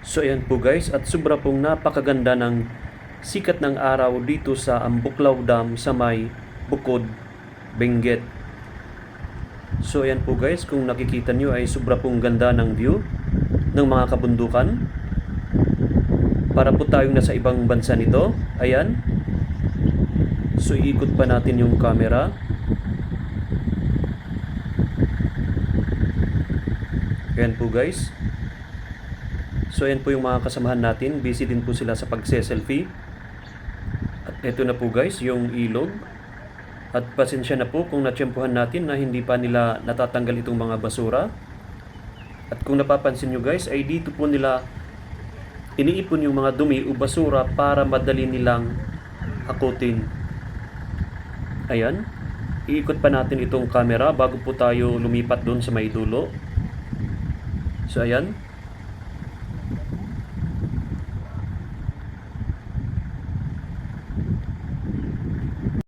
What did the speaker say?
So ayan po guys, at sobra pong napakaganda ng sikat ng araw dito sa Ambuklaw Dam sa may Bukod, Benguet. So ayan po guys, kung nakikita nyo ay sobra pong ganda ng view ng mga kabundukan. Para po tayong nasa ibang bansa nito. Ayan. So iikot pa natin yung camera. Ayan po guys. So ayan po yung mga kasamahan natin. Busy din po sila sa pagse-selfie. At eto na po guys, yung ilog. At pasensya na po kung natsyempohan natin na hindi pa nila natatanggal itong mga basura. At kung napapansin nyo guys, ay dito po nila iniipon yung mga dumi o basura para madali nilang hakutin. Ayan. Iikot pa natin itong camera bago po tayo lumipat doon sa may dulo. So ayan.